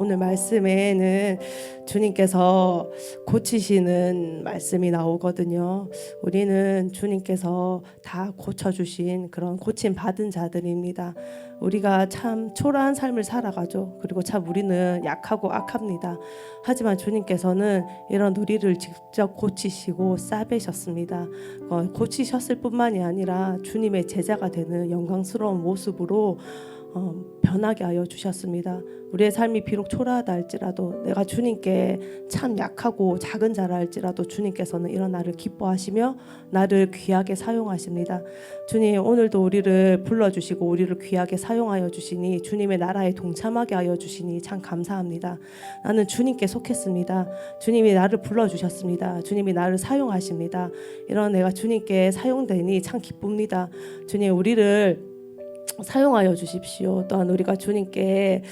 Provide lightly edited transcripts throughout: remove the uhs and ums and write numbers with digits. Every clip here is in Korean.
오늘 말씀에는 주님께서 고치시는 말씀이 나오거든요. 우리는 주님께서 다 고쳐주신 그런 고침 받은 자들입니다. 우리가 참 초라한 삶을 살아가죠. 그리고 참 우리는 약하고 악합니다. 하지만 주님께서는 이런 우리를 직접 고치시고 싸매셨습니다. 고치셨을 뿐만이 아니라 주님의 제자가 되는 영광스러운 모습으로 변하게 하여 주셨습니다. 우리의 삶이 비록 초라하다 할지라도, 내가 주님께 참 약하고 작은 자라 할지라도 주님께서는 이런 나를 기뻐하시며 나를 귀하게 사용하십니다. 주님, 오늘도 우리를 불러주시고 우리를 귀하게 사용하여 주시니, 주님의 나라에 동참하게 하여 주시니 참 감사합니다. 나는 주님께 속했습니다. 주님이 나를 불러주셨습니다. 주님이 나를 사용하십니다. 이런 내가 주님께 사용되니 참 기쁩니다. 주님, 우리를 사용하여 주십시오. 또한 우리가 주님께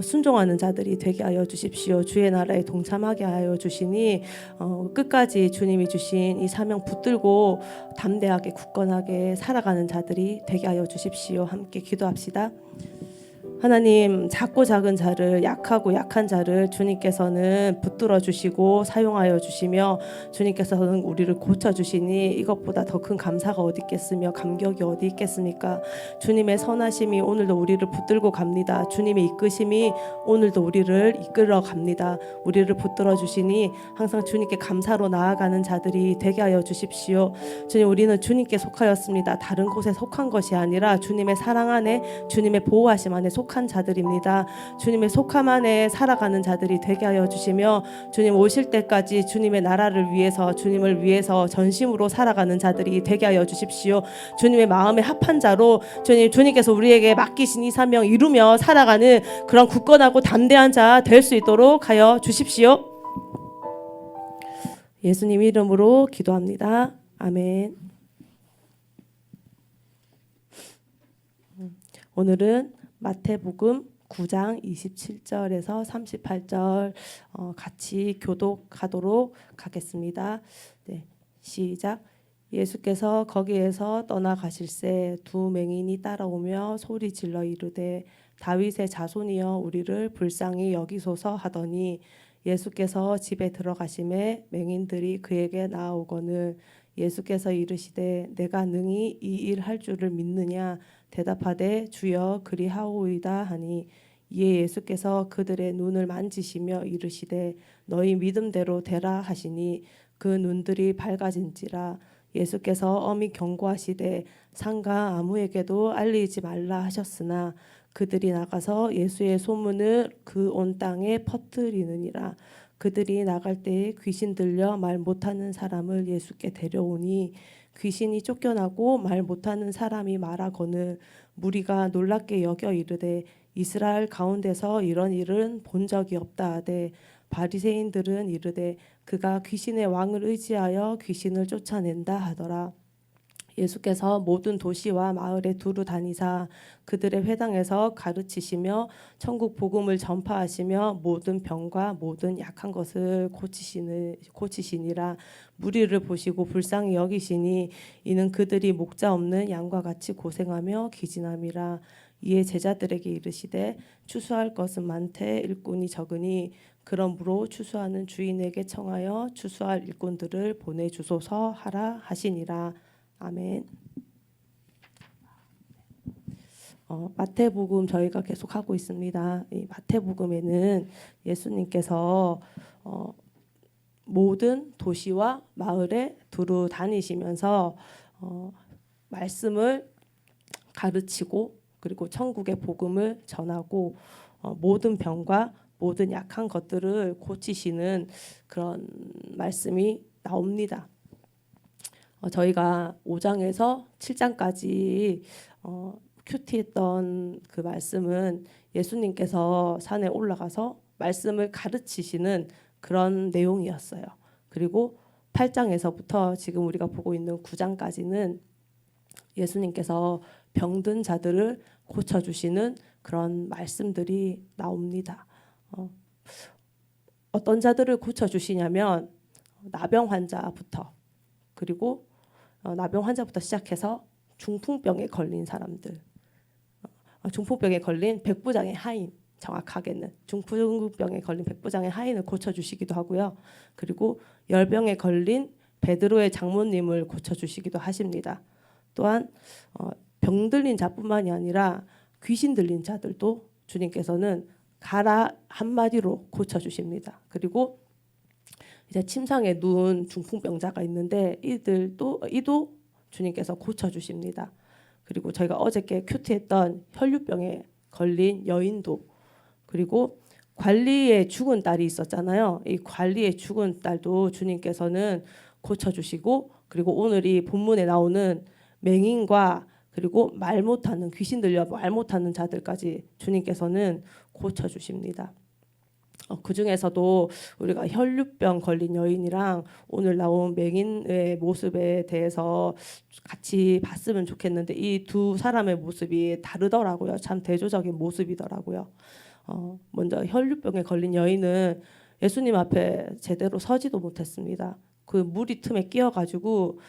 순종하는 자들이 되게 하여 주십시오. 주의 나라에 동참하게 하여 주시니 끝까지 주님이 주신 이 사명 붙들고 담대하게 굳건하게 살아가는 자들이 되게 하여 주십시오. 함께 기도합시다. 하나님, 작고 작은 자를, 약하고 약한 자를 주님께서는 붙들어 주시고 사용하여 주시며 주님께서는 우리를 고쳐 주시니 이것보다 더 큰 감사가 어디 있겠으며 감격이 어디 있겠습니까? 주님의 선하심이 오늘도 우리를 붙들고 갑니다. 주님의 이끄심이 오늘도 우리를 이끌어 갑니다. 우리를 붙들어 주시니 항상 주님께 감사로 나아가는 자들이 되게 하여 주십시오. 주님, 우리는 주님께 속하였습니다. 다른 곳에 속한 것이 아니라 주님의 사랑 안에, 주님의 보호하심 안에 속한 자들입니다. 주님의 속함 안에 살아가는 자들이 되게 하여 주시며 주님 오실 때까지 주님의 나라를 위해서, 주님을 위해서 전심으로 살아가는 자들이 되게 하여 주십시오. 주님의 마음에 합한 자로 주님께서 우리에게 맡기신 이 사명 이루며 살아가는 그런 굳건하고 담대한 자 될 수 있도록 하여 주십시오. 예수님 이름으로 기도합니다. 아멘. 오늘은 마태복음 9장 27절에서 38절 같이 교독하도록 하겠습니다. 네, 시작. 예수께서 거기에서 떠나가실새 두 맹인이 따라오며 소리 질러 이르되 다윗의 자손이여 우리를 불쌍히 여기소서 하더니 예수께서 집에 들어가심에 맹인들이 그에게 나아오거늘 예수께서 이르시되 내가 능히 이 일 할 줄을 믿느냐 대답하되 주여 그리하오이다 하니 이에 예수께서 그들의 눈을 만지시며 이르시되 너희 믿음대로 되라 하시니 그 눈들이 밝아진지라. 예수께서 엄히 경고하시되 상가 아무에게도 알리지 말라 하셨으나 그들이 나가서 예수의 소문을 그 온 땅에 퍼뜨리느니라. 그들이 나갈 때에 귀신 들려 말 못하는 사람을 예수께 데려오니 귀신이 쫓겨나고 말 못하는 사람이 말하거늘 무리가 놀랍게 여겨 이르되 이스라엘 가운데서 이런 일은 본 적이 없다 하되 바리새인들은 이르되 그가 귀신의 왕을 의지하여 귀신을 쫓아낸다 하더라. 예수께서 모든 도시와 마을에 두루 다니사 그들의 회당에서 가르치시며 천국 복음을 전파하시며 모든 병과 모든 약한 것을 고치시니라. 무리를 보시고 불쌍히 여기시니 이는 그들이 목자 없는 양과 같이 고생하며 기진함이라. 이에 제자들에게 이르시되 추수할 것은 많되 일꾼이 적으니 그러므로 추수하는 주인에게 청하여 추수할 일꾼들을 보내주소서 하라 하시니라. 아멘. 마태복음 저희가 계속 하고 있습니다. 이 마태복음에는 예수님께서 모든 도시와 마을에 두루 다니시면서 말씀을 가르치고 그리고 천국의 복음을 전하고 모든 병과 모든 약한 것들을 고치시는 그런 말씀이 나옵니다. 저희가 5장에서 7장까지 큐티했던 그 말씀은 예수님께서 산에 올라가서 말씀을 가르치시는 그런 내용이었어요. 그리고 8장에서부터 지금 우리가 보고 있는 9장까지는 예수님께서 병든 자들을 고쳐주시는 그런 말씀들이 나옵니다. 어떤 자들을 고쳐주시냐면 나병 환자부터, 그리고 나병 환자부터 시작해서 중풍병에 걸린 사람들, 중풍병에 걸린 백부장의 하인, 정확하게는 중풍병에 걸린 백부장의 하인을 고쳐주시기도 하고요. 그리고 열병에 걸린 베드로의 장모님을 고쳐주시기도 하십니다. 또한 병들린 자뿐만이 아니라 귀신 들린 자들도 주님께서는 가라 한마디로 고쳐주십니다. 그리고 이제 침상에 누운 중풍병자가 있는데 이도 주님께서 고쳐주십니다. 그리고 저희가 어저께 큐티했던 혈류병에 걸린 여인도, 그리고 관리에 죽은 딸이 있었잖아요. 이 관리에 죽은 딸도 주님께서는 고쳐주시고, 그리고 오늘 이 본문에 나오는 맹인과 그리고 말 못하는, 귀신 들려 말 못하는 자들까지 주님께서는 고쳐주십니다. 그 중에서도 우리가 혈류병 걸린 여인이랑 오늘 나온 맹인의 모습에 대해서 같이 봤으면 좋겠는데 이 두 사람의 모습이 다르더라고요. 참 대조적인 모습이더라고요. 먼저 혈류병에 걸린 여인은 예수님 앞에 제대로 서지도 못했습니다. 그 무리 틈에 끼어가지고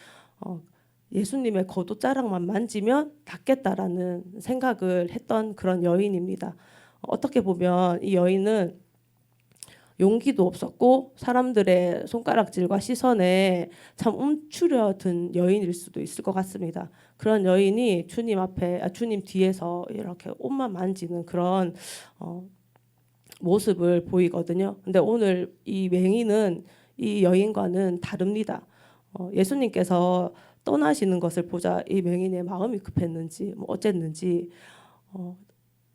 예수님의 겉옷자락만 만지면 낫겠다라는 생각을 했던 그런 여인입니다. 어떻게 보면 이 여인은 용기도 없었고 사람들의 손가락질과 시선에 참 움츠려든 여인일 수도 있을 것 같습니다. 그런 여인이 주님 뒤에서 이렇게 옷만 만지는 그런 모습을 보이거든요. 근데 오늘 이 맹인은 이 여인과는 다릅니다. 예수님께서 떠나시는 것을 보자 이 맹인의 마음이 급했는지 어쨌는지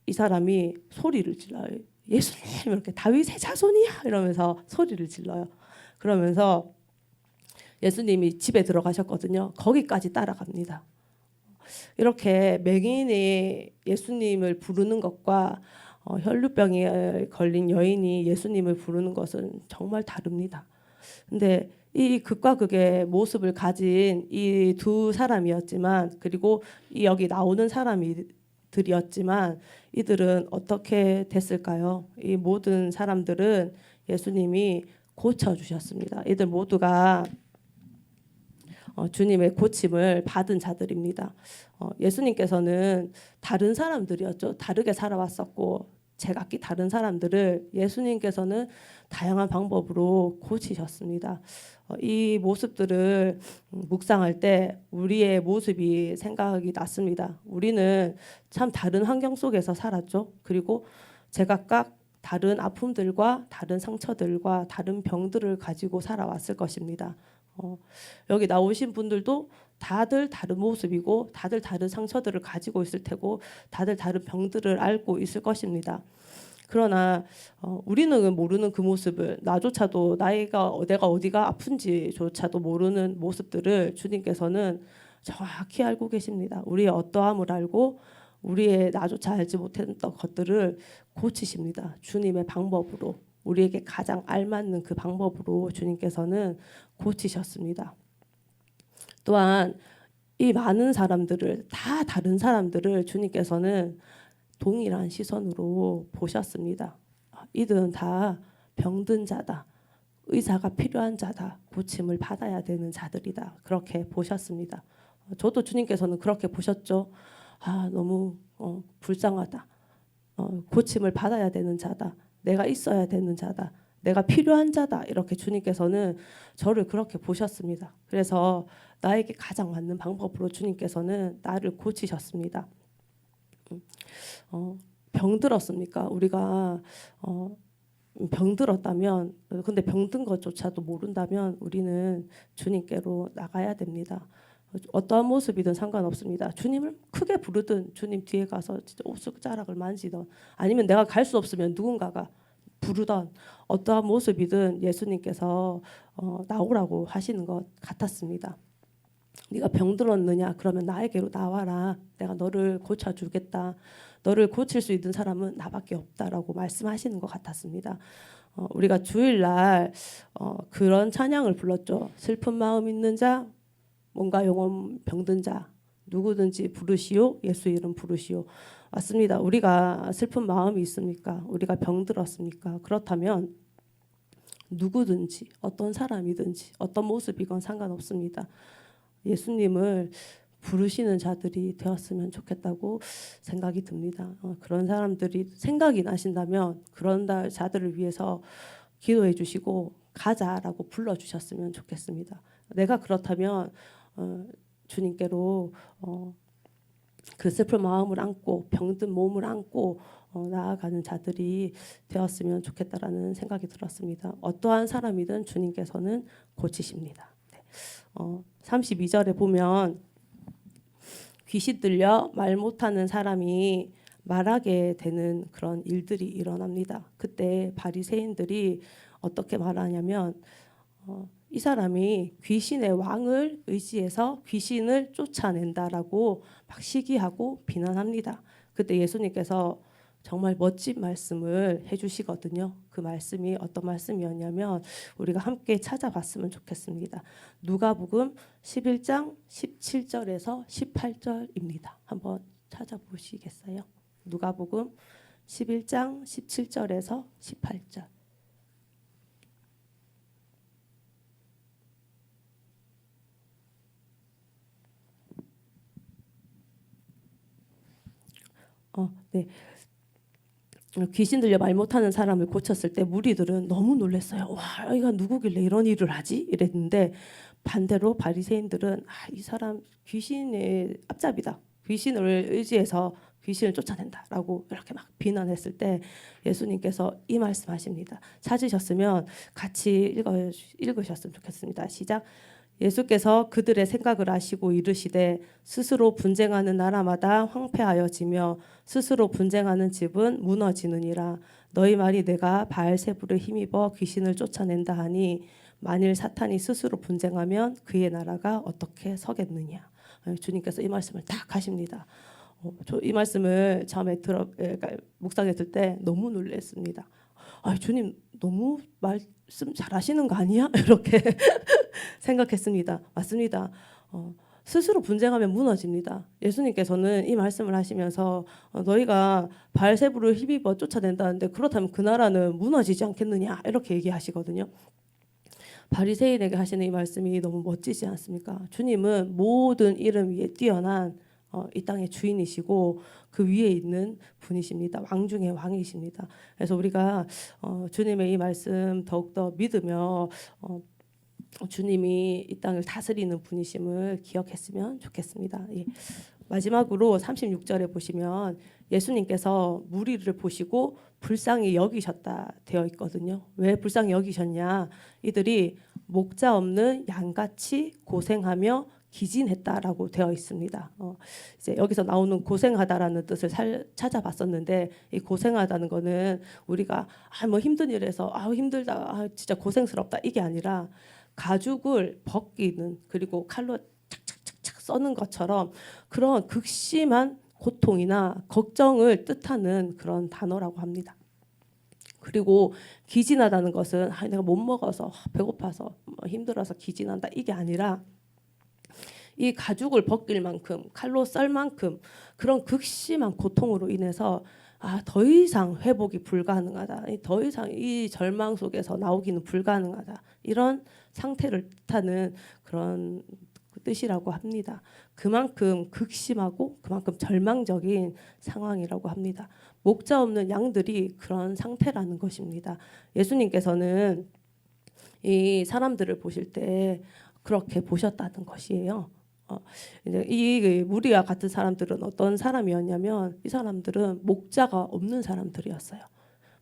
이 사람이 소리를 질러요. 예수님, 이렇게 다윗의 자손이야 이러면서 소리를 질러요. 그러면서 예수님이 집에 들어가셨거든요. 거기까지 따라갑니다. 이렇게 맹인이 예수님을 부르는 것과 혈류병에 걸린 여인이 예수님을 부르는 것은 정말 다릅니다. 근데 이 극과 극의 모습을 가진 이 두 사람이었지만, 그리고 이 여기 나오는 사람들이었지만 이들은 어떻게 됐을까요? 이 모든 사람들은 예수님이 고쳐주셨습니다. 이들 모두가 주님의 고침을 받은 자들입니다. 예수님께서는 다른 사람들이었죠. 다르게 살아왔었고 제각기 다른 사람들을 예수님께서는 다양한 방법으로 고치셨습니다. 이 모습들을 묵상할 때 우리의 모습이 생각이 났습니다. 우리는 참 다른 환경 속에서 살았죠. 그리고 제각각 다른 아픔들과 다른 상처들과 다른 병들을 가지고 살아왔을 것입니다. 여기 나오신 분들도 다들 다른 모습이고 다들 다른 상처들을 가지고 있을 테고 다들 다른 병들을 앓고 있을 것입니다. 그러나 우리는 모르는 그 모습을, 나조차도 내가 어디가 아픈지조차도 모르는 모습들을 주님께서는 정확히 알고 계십니다. 우리의 어떠함을 알고 우리의 나조차 알지 못했던 것들을 고치십니다. 주님의 방법으로, 우리에게 가장 알맞는 그 방법으로 주님께서는 고치셨습니다. 또한 이 많은 사람들을, 다 다른 사람들을 주님께서는 동일한 시선으로 보셨습니다. 이들은 다 병든 자다, 의사가 필요한 자다, 고침을 받아야 되는 자들이다, 그렇게 보셨습니다. 저도 주님께서는 그렇게 보셨죠. 너무 불쌍하다, 고침을 받아야 되는 자다, 내가 있어야 되는 자다, 내가 필요한 자다, 이렇게 주님께서는 저를 그렇게 보셨습니다. 그래서 나에게 가장 맞는 방법으로 주님께서는 나를 고치셨습니다. 병들었습니까? 우리가 병들었다면, 근데 병든 것조차도 모른다면 우리는 주님께로 나가야 됩니다. 어떠한 모습이든 상관없습니다. 주님을 크게 부르든 주님 뒤에 가서 진짜 옷자락을 만지던, 아니면 내가 갈 수 없으면 누군가가 부르던, 어떠한 모습이든 예수님께서 나오라고 하시는 것 같았습니다. 네가 병들었느냐? 그러면 나에게로 나와라. 내가 너를 고쳐주겠다. 너를 고칠 수 있는 사람은 나밖에 없다라고 말씀하시는 것 같았습니다. 우리가 주일날 그런 찬양을 불렀죠. 슬픈 마음 있는 자, 몸과 영혼 병든 자, 누구든지 부르시오. 예수 이름 부르시오. 맞습니다. 우리가 슬픈 마음이 있습니까? 우리가 병들었습니까? 그렇다면 누구든지, 어떤 사람이든지, 어떤 모습이건 상관없습니다. 예수님을 부르시는 자들이 되었으면 좋겠다고 생각이 듭니다. 그런 사람들이 생각이 나신다면 그런 자들을 위해서 기도해 주시고 가자라고 불러주셨으면 좋겠습니다. 내가 그렇다면 주님께로 그 슬픈 마음을 안고 병든 몸을 안고 나아가는 자들이 되었으면 좋겠다라는 생각이 들었습니다. 어떠한 사람이든 주님께서는 고치십니다. 32절에 보면 귀신 들려 말 못하는 사람이 말하게 되는 그런 일들이 일어납니다. 그때 바리새인들이 어떻게 말하냐면 이 사람이 귀신의 왕을 의지해서 귀신을 쫓아낸다라고 막 시기하고 비난합니다. 그때 예수님께서 정말 멋진 말씀을 해주시거든요. 그 말씀이 어떤 말씀이었냐면 우리가 함께 찾아봤으면 좋겠습니다. 누가복음 11장 17절에서 18절입니다. 한번 찾아보시겠어요? 누가복음 11장 17절에서 18절. 네. 귀신 들려 말 못하는 사람을 고쳤을 때 무리들은 너무 놀랐어요. 와, 이가 누구길래 이런 일을 하지? 이랬는데 반대로 바리새인들은 이 사람 귀신의 앞잡이다. 귀신을 의지해서 귀신을 쫓아낸다라고 이렇게 막 비난했을 때 예수님께서 이 말씀하십니다. 찾으셨으면 같이 읽으셨으면 좋겠습니다. 시작. 예수께서 그들의 생각을 아시고 이르시되 스스로 분쟁하는 나라마다 황폐하여지며 스스로 분쟁하는 집은 무너지느니라. 너희 말이 내가 바알세불에 힘입어 귀신을 쫓아낸다 하니 만일 사탄이 스스로 분쟁하면 그의 나라가 어떻게 서겠느냐. 주님께서 이 말씀을 딱 하십니다. 이 말씀을 처음에 묵상했을 때 너무 놀랐습니다. 주님 너무 말씀 잘하시는 거 아니야? 이렇게 생각했습니다. 맞습니다. 스스로 분쟁하면 무너집니다. 예수님께서는 이 말씀을 하시면서 너희가 바알세불을 힘입어 쫓아낸다는데 그렇다면 그 나라는 무너지지 않겠느냐 이렇게 얘기하시거든요. 바리새인에게 하시는 이 말씀이 너무 멋지지 않습니까? 주님은 모든 이름 위에 뛰어난 이 땅의 주인이시고 그 위에 있는 분이십니다. 왕 중의 왕이십니다. 그래서 우리가 주님의 이 말씀 더욱더 믿으며 주님이 이 땅을 다스리는 분이심을 기억했으면 좋겠습니다. 예. 마지막으로 36절에 보시면 예수님께서 무리를 보시고 불쌍히 여기셨다 되어 있거든요. 왜 불쌍히 여기셨냐? 이들이 목자 없는 양같이 고생하며 기진했다라고 되어 있습니다. 이제 여기서 나오는 고생하다라는 뜻을 찾아봤었는데 이 고생하다는 거는 우리가 뭐 힘든 일에서 힘들다, 진짜 고생스럽다 이게 아니라 가죽을 벗기는 그리고 칼로 착착착착 써는 것처럼 그런 극심한 고통이나 걱정을 뜻하는 그런 단어라고 합니다. 그리고 기진하다는 것은 내가 못 먹어서 배고파서 힘들어서 기진한다 이게 아니라 이 가죽을 벗길 만큼 칼로 썰 만큼 그런 극심한 고통으로 인해서 더 이상 회복이 불가능하다. 더 이상 이 절망 속에서 나오기는 불가능하다. 이런 상태를 뜻하는 그런 뜻이라고 합니다. 그만큼 극심하고 그만큼 절망적인 상황이라고 합니다. 목자 없는 양들이 그런 상태라는 것입니다. 예수님께서는 이 사람들을 보실 때 그렇게 보셨다는 것이에요. 이제 이 무리와 같은 사람들은 어떤 사람이었냐면 이 사람들은 목자가 없는 사람들이었어요.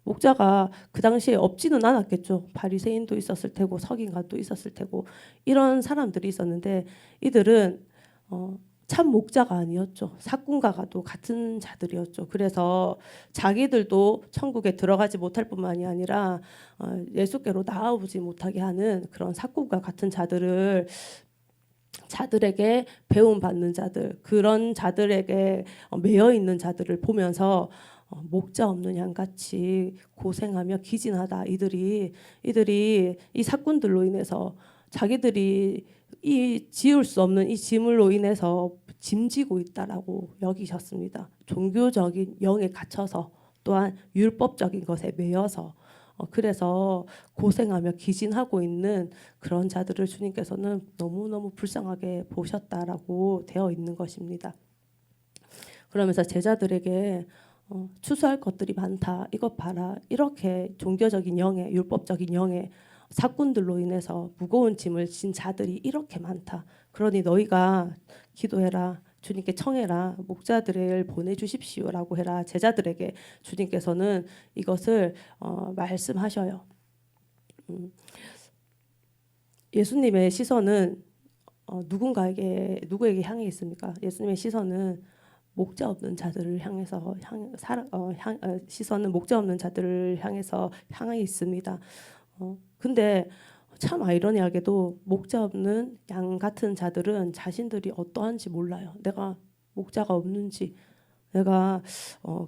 목자가 그 당시에 없지는 않았겠죠. 바리새인도 있었을 테고 서기관도 있었을 테고 이런 사람들이 있었는데 이들은 참 목자가 아니었죠. 사꾼과도 같은 자들이었죠. 그래서 자기들도 천국에 들어가지 못할 뿐만이 아니라 예수께로 나아오지 못하게 하는 그런 사꾼과 같은 자들에게 배움받는 자들, 그런 자들에게 매여 있는 자들을 보면서 목자 없는 양같이 고생하며 기진하다. 이들이 이 사꾼들로 인해서 자기들이 이 지울 수 없는 이 짐으로 인해서 짐지고 있다라고 여기셨습니다. 종교적인 영에 갇혀서 또한 율법적인 것에 매여서 그래서 고생하며 기진하고 있는 그런 자들을 주님께서는 너무너무 불쌍하게 보셨다라고 되어 있는 것입니다. 그러면서 제자들에게 추수할 것들이 많다. 이것 봐라. 이렇게 종교적인 영에, 율법적인 영에 사꾼들로 인해서 무거운 짐을 진 자들이 이렇게 많다. 그러니 너희가 기도해라. 주님께 청해라. 목자들을 보내주십시오라고 해라. 제자들에게 주님께서는 이것을 말씀하셔요. 예수님의 시선은 누구에게 향해 있습니까? 예수님의 시선은 목자 없는 자들을 향해서 시선은 목자 없는 자들을 향해서 향해 있습니다. 근데 참 아이러니하게도 목자 없는 양 같은 자들은 자신들이 어떠한지 몰라요. 내가 목자가 없는지, 내가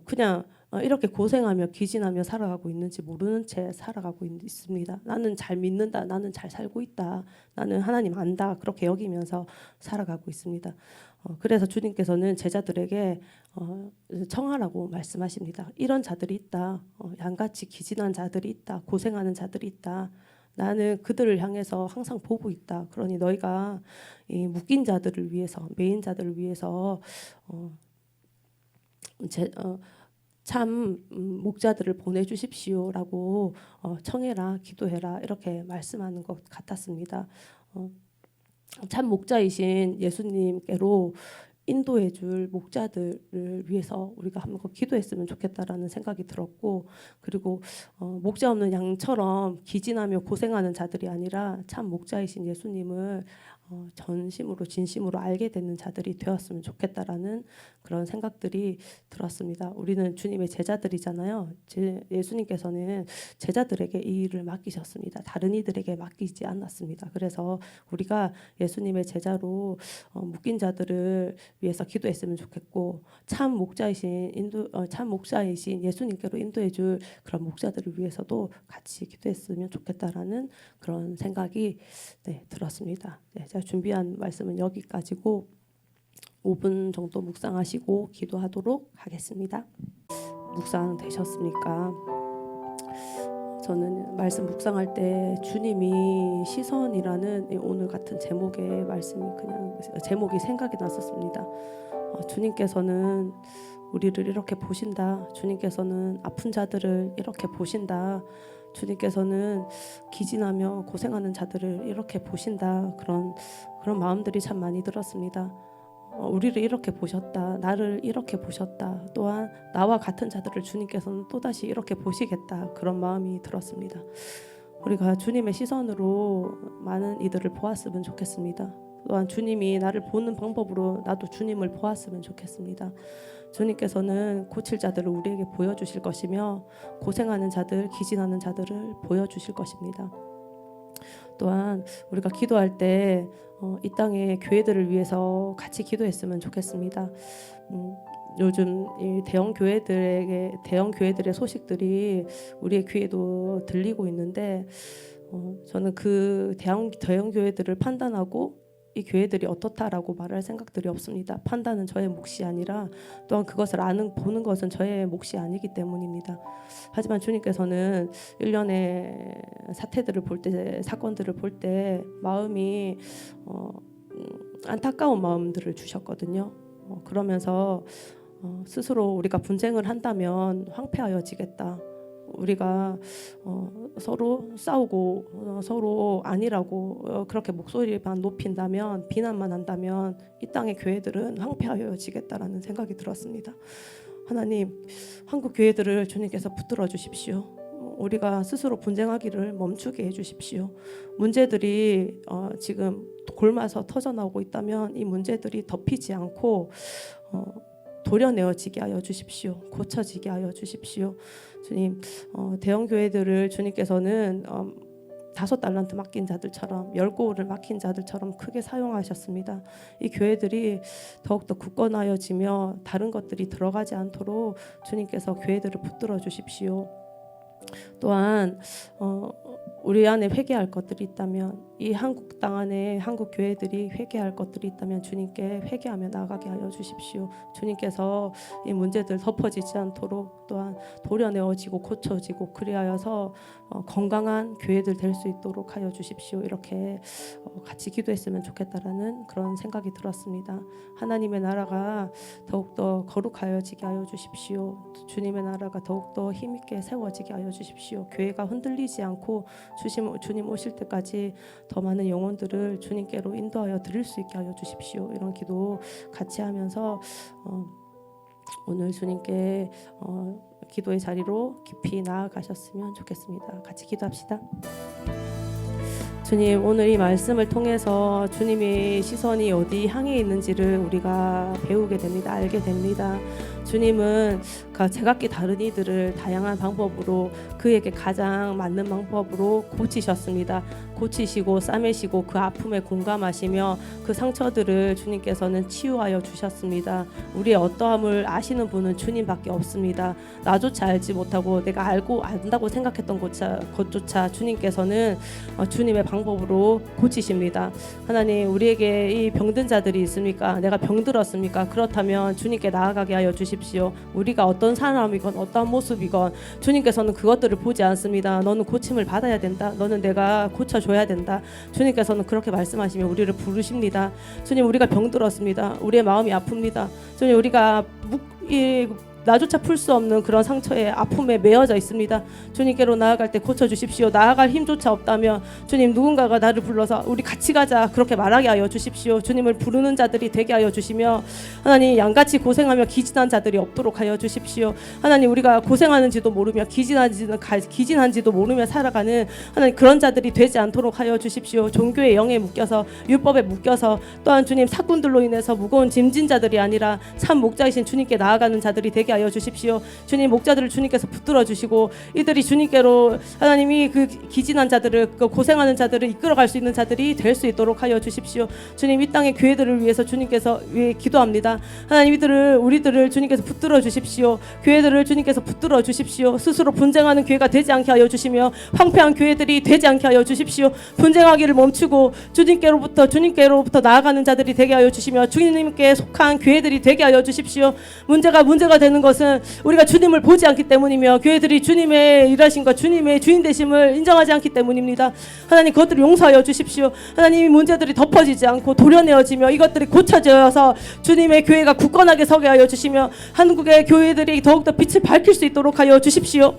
그냥 이렇게 고생하며 기진하며 살아가고 있는지 모르는 채 살아가고 있습니다. 나는 잘 믿는다. 나는 잘 살고 있다. 나는 하나님 안다. 그렇게 여기면서 살아가고 있습니다. 그래서 주님께서는 제자들에게 청하라고 말씀하십니다. 이런 자들이 있다. 양같이 기진한 자들이 있다. 고생하는 자들이 있다. 나는 그들을 향해서 항상 보고 있다. 그러니 너희가 이 묶인 자들을 위해서, 매인 자들을 위해서 참 목자들을 보내주십시오라고 청해라, 기도해라 이렇게 말씀하는 것 같았습니다. 참 목자이신 예수님께로 인도해줄 목자들을 위해서 우리가 한번 기도했으면 좋겠다라는 생각이 들었고, 그리고 목자 없는 양처럼 기진하며 고생하는 자들이 아니라 참 목자이신 예수님을 전심으로 진심으로 알게 되는 자들이 되었으면 좋겠다라는 그런 생각들이 들었습니다. 우리는 주님의 제자들이잖아요. 예수님께서는 제자들에게 이 일을 맡기셨습니다. 다른 이들에게 맡기지 않았습니다. 그래서 우리가 예수님의 제자로 묶인 자들을 위해서 기도했으면 좋겠고, 참 목자이신 예수님께로 인도해줄 그런 목자들을 위해서도 같이 기도했으면 좋겠다라는 그런 생각이 들었습니다. 제가 준비한 말씀은 여기까지고 5분 정도 묵상하시고 기도하도록 하겠습니다. 묵상 되셨습니까? 저는 말씀 묵상할 때 주님이 시선이라는 오늘 같은 제목의 말씀이 그냥 제목이 생각이 났었습니다. 주님께서는 우리를 이렇게 보신다. 주님께서는 아픈 자들을 이렇게 보신다. 주님께서는 기진하며 고생하는 자들을 이렇게 보신다. 그런 마음들이 참 많이 들었습니다. 우리를 이렇게 보셨다. 나를 이렇게 보셨다. 또한 나와 같은 자들을 주님께서는 또다시 이렇게 보시겠다. 그런 마음이 들었습니다. 우리가 주님의 시선으로 많은 이들을 보았으면 좋겠습니다. 또한 주님이 나를 보는 방법으로 나도 주님을 보았으면 좋겠습니다. 주님께서는 고칠 자들을 우리에게 보여주실 것이며 고생하는 자들, 기진하는 자들을 보여주실 것입니다. 또한 우리가 기도할 때 이 땅의 교회들을 위해서 같이 기도했으면 좋겠습니다. 요즘 이 대형 교회들의 소식들이 우리의 귀에도 들리고 있는데 저는 그 대형 교회들을 판단하고 이 교회들이 어떻다라고 말할 생각들이 없습니다. 판단은 저의 몫이 아니라 또한 그것을 보는 것은 저의 몫이 아니기 때문입니다. 하지만 주님께서는 일련의 사건들을 볼 때 마음이 안타까운 마음들을 주셨거든요. 그러면서 스스로 우리가 분쟁을 한다면 황폐하여지겠다. 우리가 서로 싸우고 서로 아니라고 그렇게 목소리만 높인다면, 비난만 한다면 이 땅의 교회들은 황폐하여지겠다라는 생각이 들었습니다. 하나님, 한국 교회들을 주님께서 붙들어 주십시오. 우리가 스스로 분쟁하기를 멈추게 해주십시오. 문제들이 지금 골마서 터져나오고 있다면 이 문제들이 덮이지 않고 도려내어지게 하여 주십시오. 고쳐지게 하여 주십시오. 주님, 대형 교회들을 주님께서는 5달란트 맡긴 자들처럼 10고울을 맡긴 자들처럼 크게 사용하셨습니다. 이 교회들이 더욱더 굳건하여지며 다른 것들이 들어가지 않도록 주님께서 교회들을 붙들어 주십시오. 또한 우리 안에 회개할 것들이 있다면, 이 한국 땅 안에 한국 교회들이 회개할 것들이 있다면 주님께 회개하며 나아가게 하여 주십시오. 주님께서 이 문제들 덮어지지 않도록 또한 도려내어지고 고쳐지고 그리하여서 건강한 교회들 될 수 있도록 하여 주십시오. 이렇게 같이 기도했으면 좋겠다라는 그런 생각이 들었습니다. 하나님의 나라가 더욱더 거룩하여지게 하여 주십시오. 주님의 나라가 더욱더 힘있게 세워지게 하여 주십시오. 교회가 흔들리지 않고 주님 오실 때까지 더 많은 영혼들을 주님께로 인도하여 드릴 수 있게 하여 주십시오. 이런 기도 같이 하면서 오늘 주님께 기도의 자리로 깊이 나아가셨으면 좋겠습니다. 같이 기도합시다. 주님, 오늘 이 말씀을 통해서 주님의 시선이 어디 향해 있는지를 우리가 배우게 됩니다. 알게 됩니다. 주님은 제각기 다른 이들을 다양한 방법으로 그에게 가장 맞는 방법으로 고치셨습니다. 고치시고 싸매시고 그 아픔에 공감하시며 그 상처들을 주님께서는 치유하여 주셨습니다. 우리의 어떠함을 아시는 분은 주님밖에 없습니다. 나조차 알지 못하고 내가 알고 안다고 생각했던 것조차 주님께서는 주님의 방법으로 고치십니다. 하나님, 우리에게 이 병든 자들이 있습니까? 내가 병들었습니까? 그렇다면 주님께 나아가게 하여 주십시오. 우리가 어떤 사람이건 어떤 모습이건 주님께서는 그것들을 보지 않습니다. 너는 고침을 받아야 된다. 너는 내가 고쳐줘야 된다. 주님께서는 그렇게 말씀하시며 우리를 부르십니다. 주님, 우리가 병들었습니다. 우리의 마음이 아픕니다. 주님, 우리가 나조차 풀 수 없는 그런 상처에 아픔에 매여져 있습니다. 주님께로 나아갈 때 고쳐주십시오. 나아갈 힘조차 없다면 주님, 누군가가 나를 불러서 우리 같이 가자 그렇게 말하게 하여 주십시오. 주님을 부르는 자들이 되게 하여 주시며 하나님, 양같이 고생하며 기진한 자들이 없도록 하여 주십시오. 하나님, 우리가 고생하는지도 모르며 기진한지도 모르며 살아가는 하나님, 그런 자들이 되지 않도록 하여 주십시오. 종교의 영에 묶여서 율법에 묶여서 또한 주님, 사꾼들로 인해서 무거운 짐진 자들이 아니라 참 목자이신 주님께 나아가는 자들이 되게 하여 주십시오. 주님, 목자들을 주님께서 붙들어 주시고 이들이 주님께로 하나님이 그 기진한 자들을, 그 고생하는 자들을 이끌어갈 수 있는 자들이 될 수 있도록 하여 주십시오. 주님, 이 땅의 교회들을 위해서 주님께서 기도합니다. 하나님, 우리들을 주님께서 붙들어 주십시오. 교회들을 주님께서 붙들어 주십시오. 스스로 분쟁하는 교회가 되지 않게 하여 주시며 황폐한 교회들이 되지 않게 하여 주십시오. 분쟁하기를 멈추고 주님께로부터 나아가는 자들이 되게 하여 주시며 주님께 속한 교회들이 되게 하여 주십시오. 문제가 되는 것은 우리가 주님을 보지 않기 때문이며 교회들이 주님의 일하심과 주님의 주인 되심을 인정하지 않기 때문입니다. 하나님, 그것들을 용서하여 주십시오. 하나님, 이 문제들이 덮어지지 않고 도려내어지며 이것들이 고쳐져서 주님의 교회가 굳건하게 서게 하여 주시며 한국의 교회들이 더욱더 빛을 밝힐 수 있도록 하여 주십시오.